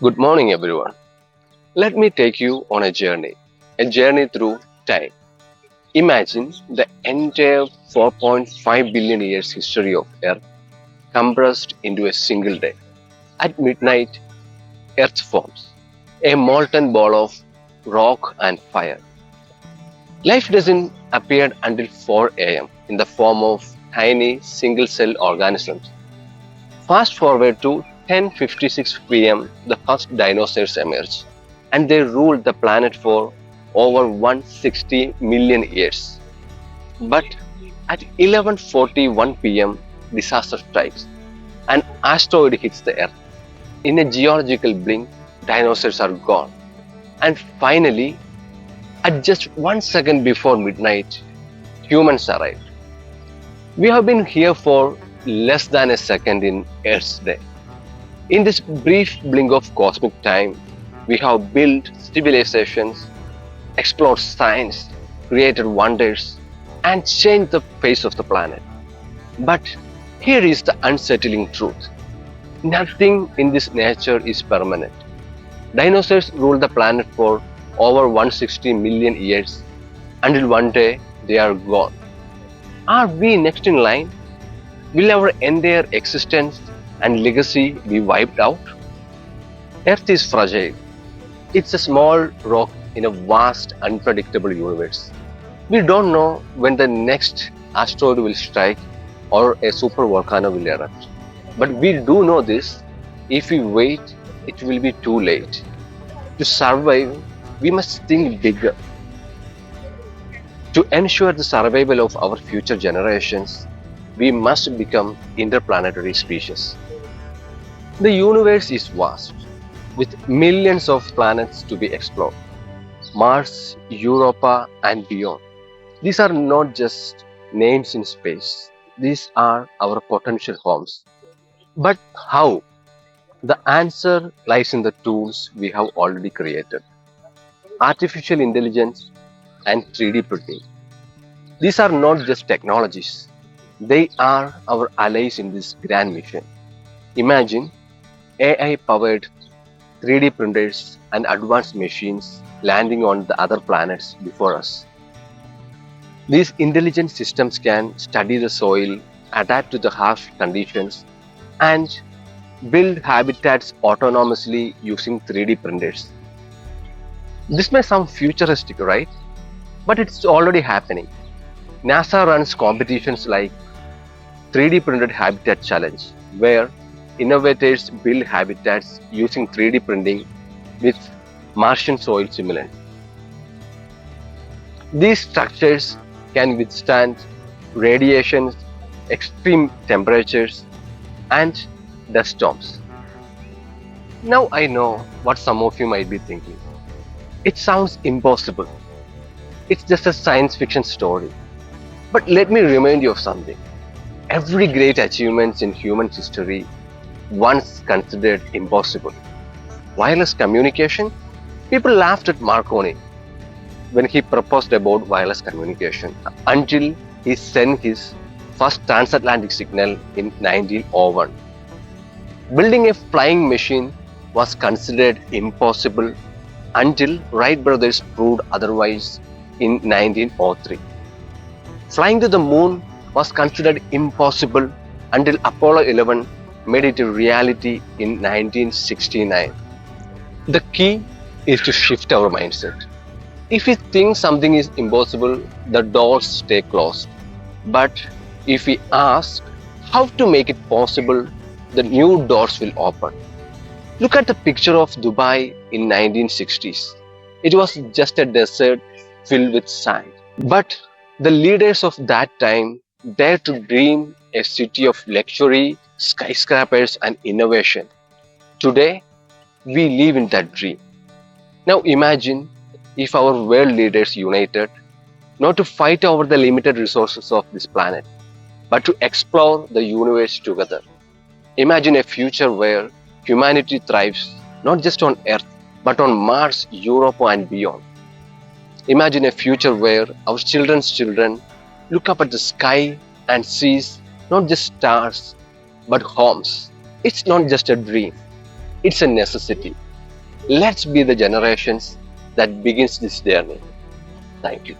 Good morning, everyone. Let me take you on a journey through time. Imagine the entire 4.5 billion years history of Earth compressed into a single day. At midnight, Earth forms, a molten ball of rock and fire. Life doesn't appear until 4 a.m. in the form of tiny single cell organisms. Fast forward to 10:56 p.m., the first dinosaurs emerged, and they ruled the planet for over 160 million years. But at 11:41 p.m., disaster strikes. An asteroid hits the Earth. In a geological blink, dinosaurs are gone. And finally, at just 1 second before midnight, humans arrived. We have been here for less than a second in Earth's day. In this brief blink of cosmic time, we have built civilizations, explored science, created wonders, and changed the face of the planet. But here is the unsettling truth: nothing in this nature is permanent. Dinosaurs ruled the planet for over 160 million years until one day they are gone. Are we next in line? Will our entire existence and legacy be wiped out? Earth is fragile. It's a small rock in a vast, unpredictable universe. We don't know when the next asteroid will strike or a supervolcano will erupt. But we do know this: if we wait, it will be too late. To survive, we must think bigger. To ensure the survival of our future generations, we must become interplanetary species. The universe is vast, with millions of planets to be explored: Mars, Europa, and beyond. These are not just names in space, these are our potential homes. But how? The answer lies in the tools we have already created: artificial intelligence and 3D printing. These are not just technologies, they are our allies in this grand mission. Imagine AI powered 3D printers and advanced machines landing on the other planets before us. These intelligent systems can study the soil, adapt to the harsh conditions, and build habitats autonomously using 3D printers. This may sound futuristic, right? But it's already happening. NASA runs competitions like 3D Printed Habitat Challenge, where innovators build habitats using 3D printing with Martian soil simulants. These structures can withstand radiation, extreme temperatures, and dust storms. Now I know what some of you might be thinking. It sounds impossible. It's just a science fiction story. But let me remind you of something. Every great achievement in human history once considered impossible. Wireless communication? People laughed at Marconi when he proposed about wireless communication until he sent his first transatlantic signal in 1901. Building a flying machine was considered impossible until Wright brothers proved otherwise in 1903. Flying to the moon was considered impossible until Apollo 11 made it a reality in 1969. The key is to shift our mindset. If we think something is impossible, the doors stay closed. But if we ask how to make it possible, the new doors will open. Look at the picture of Dubai in 1960s. It was just a desert filled with sand. But the leaders of that time dared to dream a city of luxury, skyscrapers, and innovation. Today, we live in that dream. Now imagine if our world leaders united, not to fight over the limited resources of this planet, but to explore the universe together. Imagine a future where humanity thrives not just on Earth, but on Mars, Europa, and beyond. Imagine a future where our children's children look up at the sky and sees not just stars, but homes. It's not just a dream, it's a necessity. Let's be the generations that begins this journey. Thank you.